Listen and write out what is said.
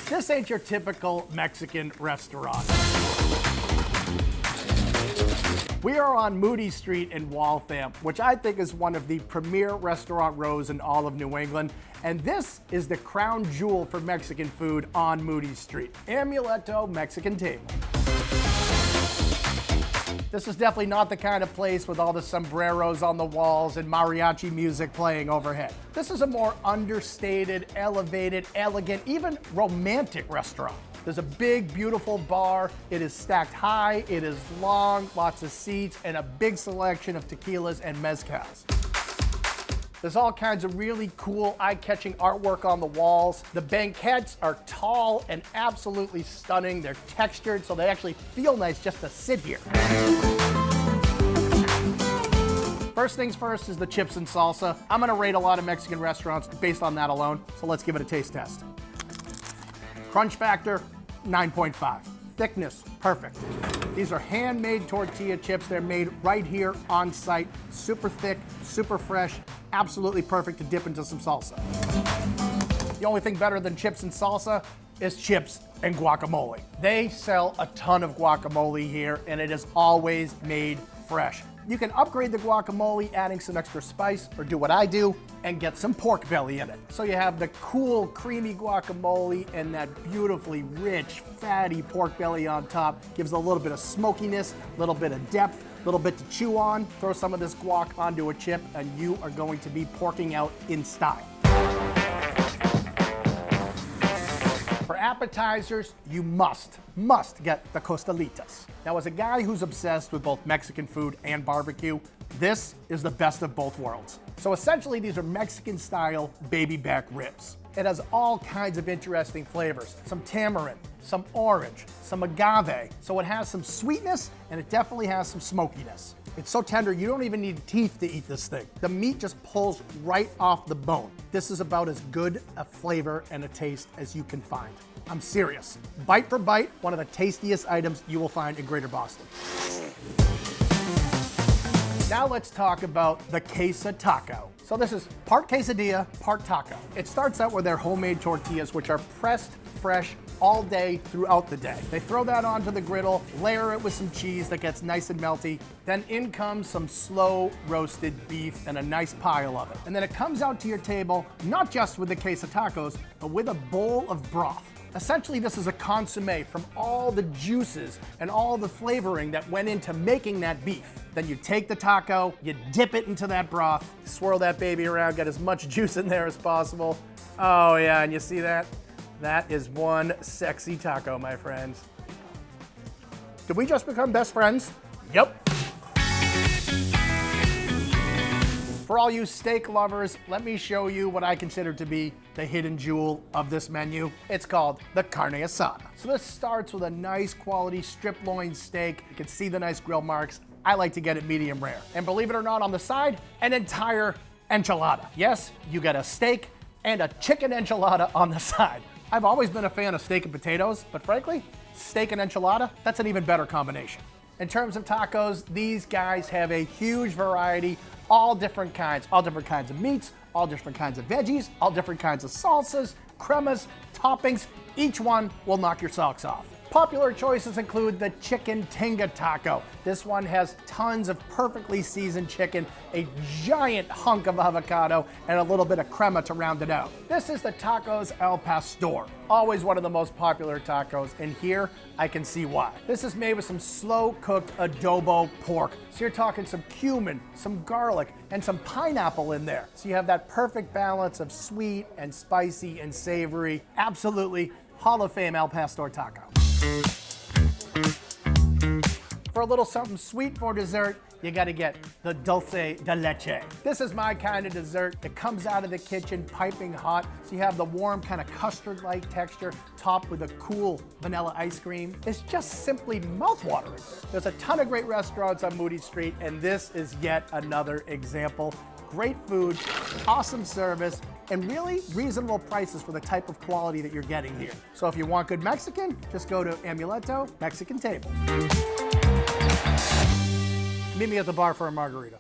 This ain't your typical Mexican restaurant. We are on Moody Street in Waltham, which I think is one of the premier restaurant rows in all of New England. And this is the crown jewel for Mexican food on Moody Street, Amuleto Mexican Table. This is definitely not the kind of place with all the sombreros on the walls and mariachi music playing overhead. This is a more understated, elevated, elegant, even romantic restaurant. There's a big, beautiful bar. It is stacked high, it is long, lots of seats, and a big selection of tequilas and mezcals. There's all kinds of really cool, eye-catching artwork on the walls. The banquettes are tall and absolutely stunning. They're textured, so they actually feel nice just to sit here. First things first is the chips and salsa. I'm gonna rate a lot of Mexican restaurants based on that alone, so let's give it a taste test. Crunch factor, 9.5. Thickness, perfect. These are handmade tortilla chips. They're made right here on site. Super thick, super fresh, absolutely perfect to dip into some salsa. The only thing better than chips and salsa is chips and guacamole. They sell a ton of guacamole here, and it is always made fresh. You can upgrade the guacamole, adding some extra spice, or do what I do and get some pork belly in it. So you have the cool, creamy guacamole and that beautifully rich, fatty pork belly on top. Gives a little bit of smokiness, a little bit of depth, a little bit to chew on. Throw some of this guac onto a chip, and you are going to be porking out in style. For appetizers, you must get the costalitas. Now, as a guy who's obsessed with both Mexican food and barbecue, this is the best of both worlds. So essentially, these are Mexican-style baby back ribs. It has all kinds of interesting flavors. Some tamarind, some orange, some agave. So it has some sweetness, and it definitely has some smokiness. It's so tender, you don't even need teeth to eat this thing. The meat just pulls right off the bone. This is about as good a flavor and a taste as you can find. I'm serious. Bite for bite, one of the tastiest items you will find in Greater Boston. Now let's talk about the queso taco. So this is part quesadilla, part taco. It starts out with their homemade tortillas, which are pressed fresh all day throughout the day. They throw that onto the griddle, layer it with some cheese that gets nice and melty. Then in comes some slow roasted beef and a nice pile of it. And then it comes out to your table, not just with the queso tacos, but with a bowl of broth. Essentially, this is a consommé from all the juices and all the flavoring that went into making that beef. Then you take the taco, you dip it into that broth, swirl that baby around, get as much juice in there as possible. Oh yeah, and you see that? That is one sexy taco, my friends. Did we just become best friends? Yep. For all you steak lovers, let me show you what I consider to be the hidden jewel of this menu. It's called the carne asada. So this starts with a nice quality strip loin steak. You can see the nice grill marks. I like to get it medium rare. And believe it or not, on the side, an entire enchilada. Yes, you get a steak and a chicken enchilada on the side. I've always been a fan of steak and potatoes, but frankly, steak and enchilada, that's an even better combination. In terms of tacos, these guys have a huge variety, all different kinds of meats, all different kinds of veggies, all different kinds of salsas, cremas, toppings. Each one will knock your socks off. Popular choices include the chicken tinga taco. This one has tons of perfectly seasoned chicken, a giant hunk of avocado, and a little bit of crema to round it out. This is the tacos al pastor. Always one of the most popular tacos, and here I can see why. This is made with some slow-cooked adobo pork. So you're talking some cumin, some garlic, and some pineapple in there. So you have that perfect balance of sweet and spicy and savory. Absolutely Hall of Fame al pastor taco. For a little something sweet for dessert, you gotta get the dulce de leche. This is my kind of dessert. It comes out of the kitchen piping hot, so you have the warm kind of custard-like texture topped with a cool vanilla ice cream. It's just simply mouth-watering. There's a ton of great restaurants on Moody Street, and this is yet another example. Great food, awesome service, and really reasonable prices for the type of quality that you're getting here. So if you want good Mexican, just go to Amuleto Mexican Table. Meet me at the bar for a margarita.